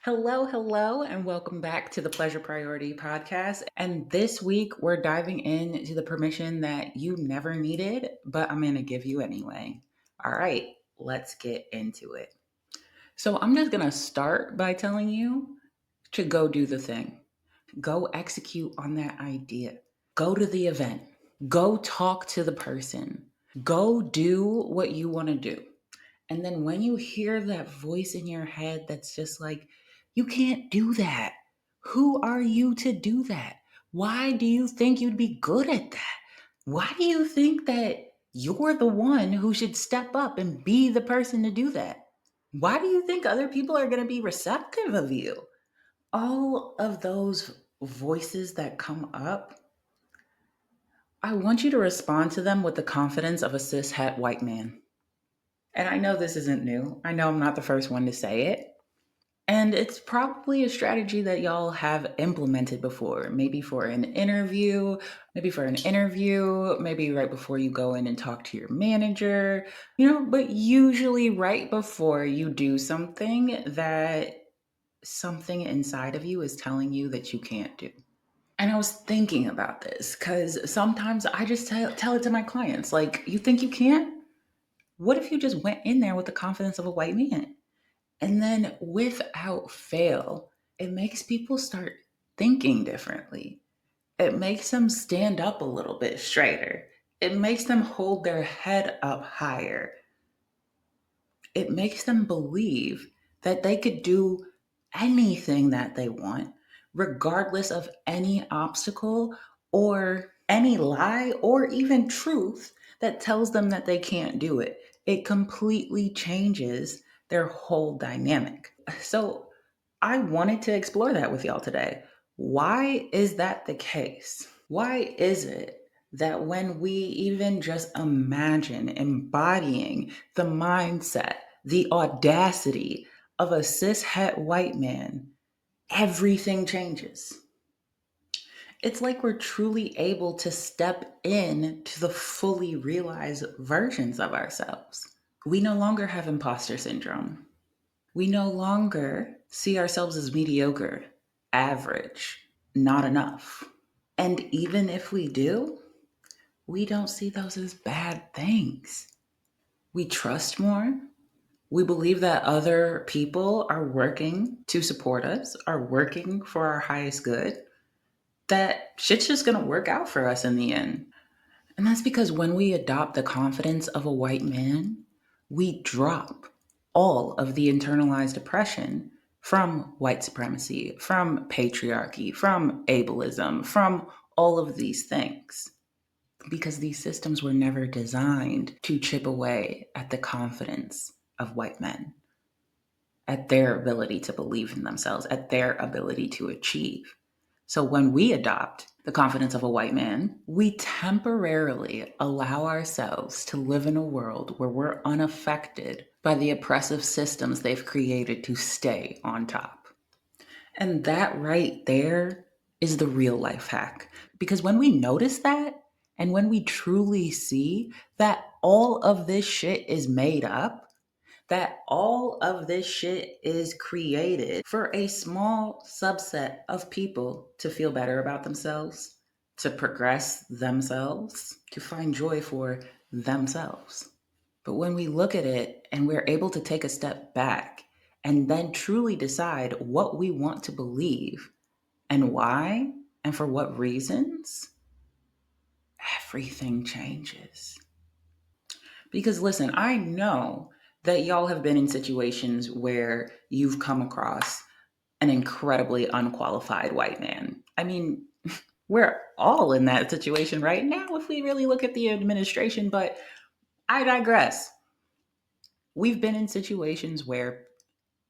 Hello, and welcome back to the Pleasure Priority Podcast. And this week, we're diving into the permission that you never needed, but I'm going to give you anyway. All right, let's get into it. So, I'm just going to start by telling you to go do the thing, go execute on that idea, go to the event, go talk to the person, go do what you want to do. And then when you hear that voice in your head that's just like, you can't do that. Who are you to do that? Why do you think you'd be good at that? Why do you think that you're the one who should step up and be the person to do that? Why do you think other people are going to be receptive of you? All of those voices that come up, I want you to respond to them with the confidence of a cis het white man. And I know this isn't new. I know I'm not the first one to say it. And it's probably a strategy that y'all have implemented before, maybe right before you go in and talk to your manager, but usually right before you do something that something inside of you is telling you that you can't do. And I was thinking about this because sometimes I just tell it to my clients, like, you think you can't? What if you just went in there with the confidence of a white man? And then without fail, it makes people start thinking differently. It makes them stand up a little bit straighter. It makes them hold their head up higher. It makes them believe that they could do anything that they want, regardless of any obstacle or any lie or even truth that tells them that they can't do it. It completely changes their whole dynamic. So I wanted to explore that with y'all today. Why is that the case? Why is it that when we even just imagine embodying the mindset, the audacity of a cis het white man, everything changes? It's like we're truly able to step in to the fully realized versions of ourselves. We no longer have imposter syndrome. We no longer see ourselves as mediocre, average, not enough. And even if we do, we don't see those as bad things. We trust more. We believe that other people are working to support us, are working for our highest good, that shit's just gonna work out for us in the end. And that's because when we adopt the confidence of a white man, we drop all of the internalized oppression from white supremacy, from patriarchy, from ableism, from all of these things. Because these systems were never designed to chip away at the confidence of white men, at their ability to believe in themselves, at their ability to achieve. So when we adopt the confidence of a white man, we temporarily allow ourselves to live in a world where we're unaffected by the oppressive systems they've created to stay on top. And that right there is the real life hack. Because when we notice that, and when we truly see that all of this shit is made up, that all of this shit is created for a small subset of people to feel better about themselves, to progress themselves, to find joy for themselves. But when we look at it and we're able to take a step back and then truly decide what we want to believe and why and for what reasons, everything changes. Because listen, I know that y'all have been in situations where you've come across an incredibly unqualified white man. I mean, we're all in that situation right now if we really look at the administration, but I digress. We've been in situations where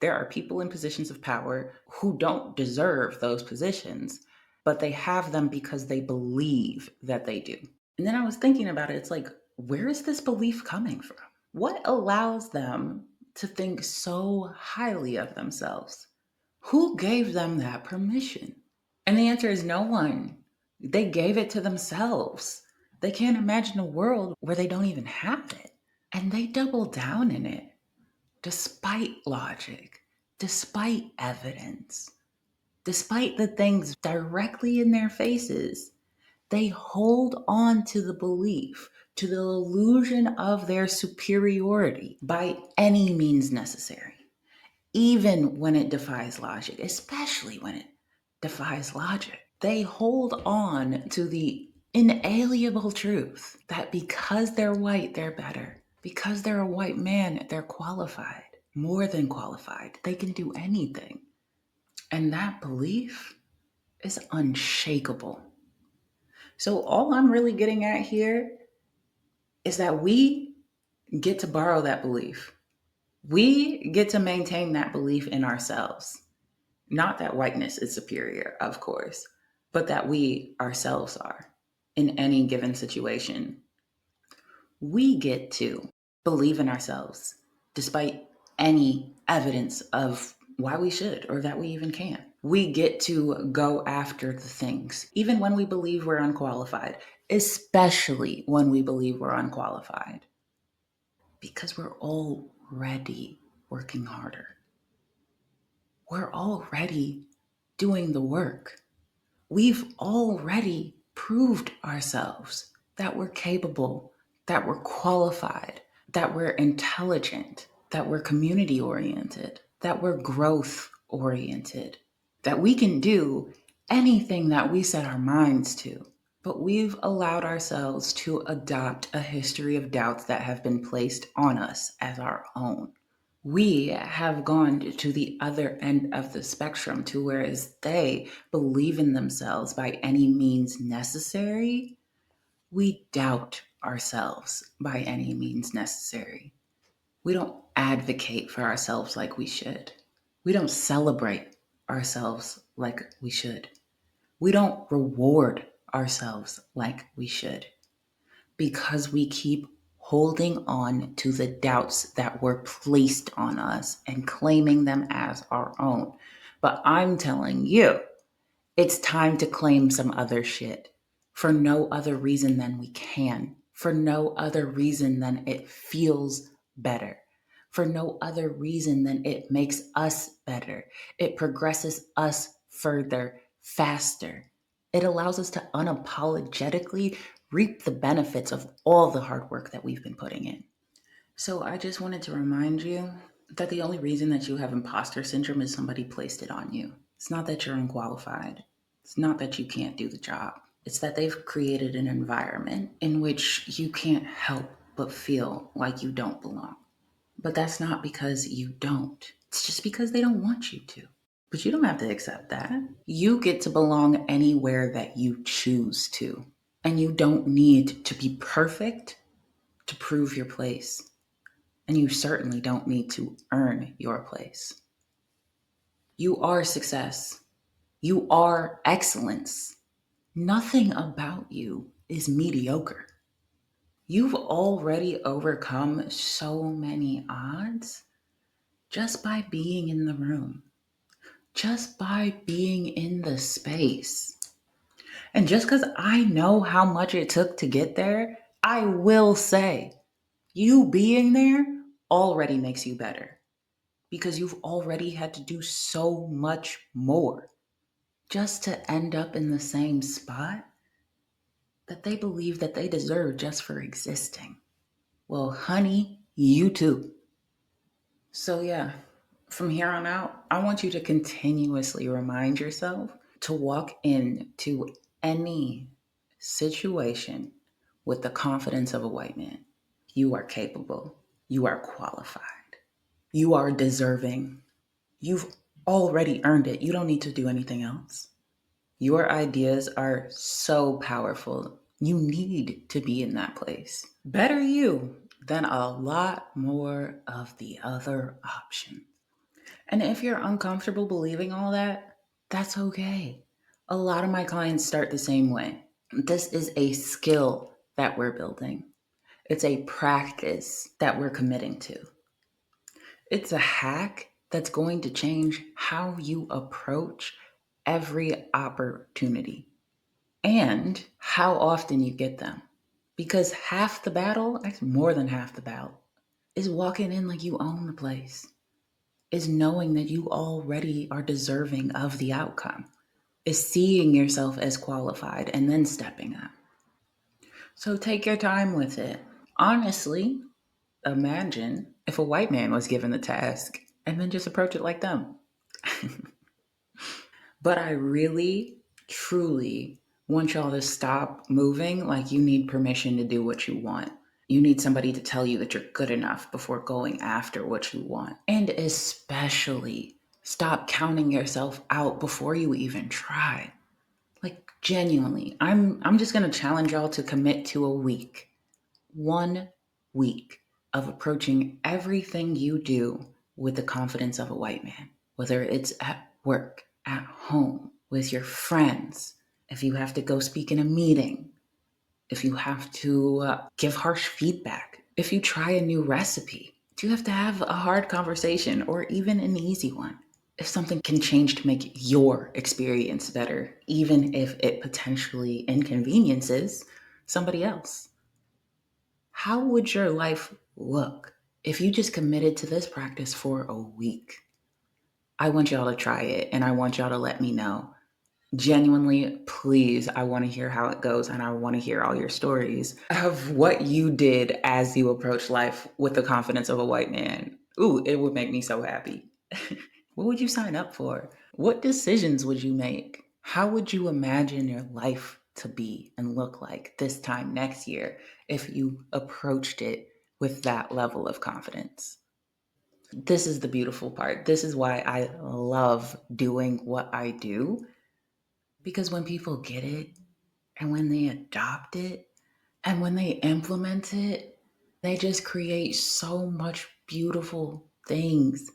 there are people in positions of power who don't deserve those positions, but they have them because they believe that they do. And then I was thinking about it. It's like, where is this belief coming from? What allows them to think so highly of themselves? Who gave them that permission? And the answer is no one. They gave it to themselves. They can't imagine a world where they don't even have it. And they double down in it, despite logic, despite evidence, despite the things directly in their faces. They hold on to the belief, to the illusion of their superiority by any means necessary, even when it defies logic, especially when it defies logic. They hold on to the inalienable truth that because they're white, they're better. Because they're a white man, they're qualified, more than qualified. They can do anything. And that belief is unshakable. So, all I'm really getting at here is that we get to borrow that belief. We get to maintain that belief in ourselves. Not that whiteness is superior, of course, but that we ourselves are in any given situation. We get to believe in ourselves despite any evidence of why we should or that we even can. We get to go after the things, even when we believe we're unqualified, especially when we believe we're unqualified, because we're already working harder. We're already doing the work. We've already proved ourselves that we're capable, that we're qualified, that we're intelligent, that we're community oriented, that we're growth oriented, that we can do anything that we set our minds to. But we've allowed ourselves to adopt a history of doubts that have been placed on us as our own. We have gone to the other end of the spectrum to whereas they believe in themselves by any means necessary, we doubt ourselves by any means necessary. We don't advocate for ourselves like we should. We don't celebrate ourselves like we should. We don't reward ourselves like we should because we keep holding on to the doubts that were placed on us and claiming them as our own. But I'm telling you, it's time to claim some other shit for no other reason than we can, for no other reason than it feels better, for no other reason than it makes us better. It progresses us further, faster. It allows us to unapologetically reap the benefits of all the hard work that we've been putting in. So I just wanted to remind you that the only reason that you have imposter syndrome is somebody placed it on you. It's not that you're unqualified. It's not that you can't do the job. It's that they've created an environment in which you can't help but feel like you don't belong. But that's not because you don't. It's just because they don't want you to. But you don't have to accept that. You get to belong anywhere that you choose to. And you don't need to be perfect to prove your place. And you certainly don't need to earn your place. You are success. You are excellence. Nothing about you is mediocre. You've already overcome so many odds just by being in the room, just by being in the space. And just because I know how much it took to get there, I will say you being there already makes you better because you've already had to do so much more just to end up in the same spot that they believe that they deserve just for existing. Well, honey, you too. So, yeah, from here on out, I want you to continuously remind yourself to walk into any situation with the confidence of a white man. You are capable. You are qualified. You are deserving. You've already earned it. You don't need to do anything else. Your ideas are so powerful. You need to be in that place. Better you than a lot more of the other options. And if you're uncomfortable believing all that, that's okay. A lot of my clients start the same way. This is a skill that we're building. It's a practice that we're committing to. It's a hack that's going to change how you approach every opportunity and how often you get them. Because half the battle, actually more than half the battle, is walking in like you own the place. is knowing that you already are deserving of the outcome, is seeing yourself as qualified and then stepping up. So take your time with it. Honestly, imagine if a white man was given the task and then just approach it like them. But I really, truly want y'all to stop moving like you need permission to do what you want. You need somebody to tell you that you're good enough before going after what you want. And especially stop counting yourself out before you even try. Like genuinely, I'm just going to challenge y'all to commit to a week. 1 week of approaching everything you do with the confidence of a white man, whether it's at work, at home, with your friends, if you have to go speak in a meeting, if you have to give harsh feedback, if you try a new recipe, if you have to have a hard conversation or even an easy one, if something can change to make your experience better, even if it potentially inconveniences somebody else. How would your life look if you just committed to this practice for a week? I want y'all to try it and I want y'all to let me know. Genuinely, please, I want to hear how it goes and I want to hear all your stories of what you did as you approach life with the confidence of a white man. Ooh, it would make me so happy. What would you sign up for? What decisions would you make? How would you imagine your life to be and look like this time next year if you approached it with that level of confidence? This is the beautiful part. This is why I love doing what I do, because when people get it and when they adopt it and when they implement it, they just create so much beautiful things.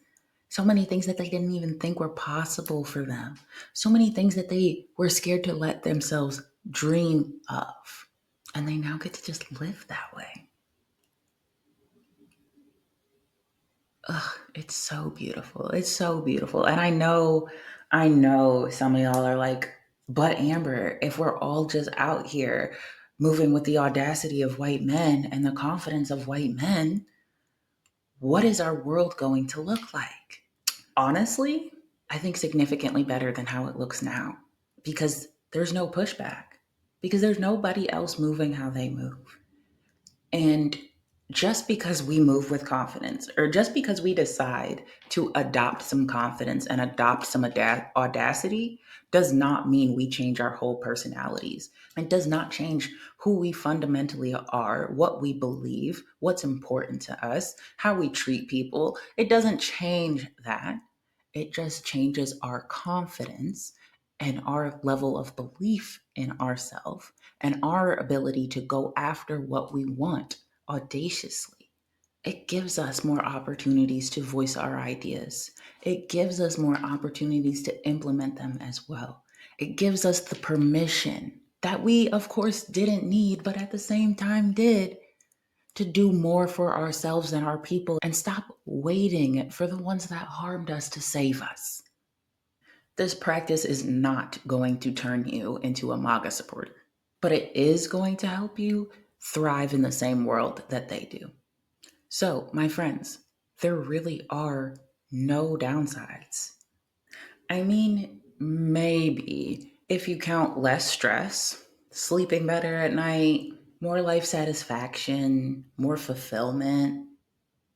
So many things that they didn't even think were possible for them. So many things that they were scared to let themselves dream of. And they now get to just live that way. Ugh, it's so beautiful. It's so beautiful. And I know some of y'all are like, but Amber, if we're all just out here moving with the audacity of white men and the confidence of white men, what is our world going to look like? Honestly, I think significantly better than how it looks now, because there's no pushback, because there's nobody else moving how they move. And just because we move with confidence, or just because we decide to adopt some confidence and adopt some audacity, does not mean we change our whole personalities. It does not change who we fundamentally are, what we believe, what's important to us, how we treat people. It doesn't change that. It just changes our confidence and our level of belief in ourselves and our ability to go after what we want audaciously. It gives us more opportunities to voice our ideas. It gives us more opportunities to implement them as well. It gives us the permission that we, of course, didn't need, but at the same time did, to do more for ourselves and our people and stop waiting for the ones that harmed us to save us. This practice is not going to turn you into a MAGA supporter, but it is going to help you thrive in the same world that they do. So, my friends, there really are no downsides. I mean, maybe if you count less stress, sleeping better at night, more life satisfaction, more fulfillment,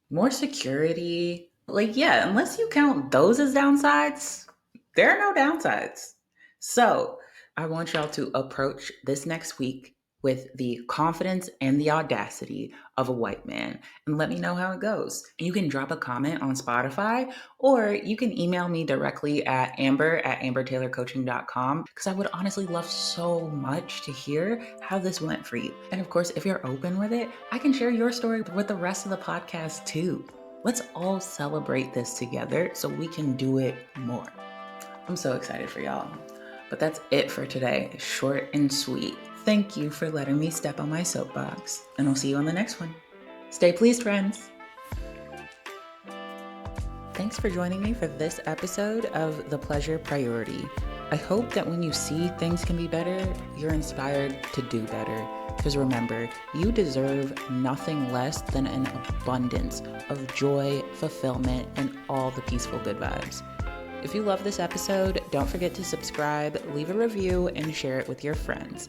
more security. Like, yeah, unless you count those as downsides, there are no downsides. So, I want y'all to approach this next week with the confidence and the audacity of a white man and let me know how it goes. You can drop a comment on Spotify or you can email me directly at amber@ambertaylorcoaching.com, because I would honestly love so much to hear how this went for you. And of course, if you're open with it, I can share your story with the rest of the podcast too. Let's all celebrate this together so we can do it more. I'm so excited for y'all. But that's it for today. Short and sweet. Thank you for letting me step on my soapbox, and I'll see you on the next one. Stay pleased, friends. Thanks for joining me for this episode of The Pleasure Priority. I hope that when you see things can be better, you're inspired to do better. Because remember, you deserve nothing less than an abundance of joy, fulfillment, and all the peaceful good vibes. If you love this episode, don't forget to subscribe, leave a review, and share it with your friends.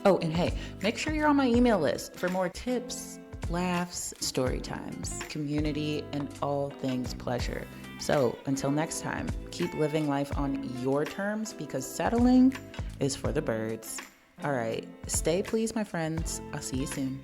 Oh, and hey, make sure you're on my email list for more tips, laughs, story times, community, and all things pleasure. So until next time, keep living life on your terms because settling is for the birds. All right, stay pleased, my friends. I'll see you soon.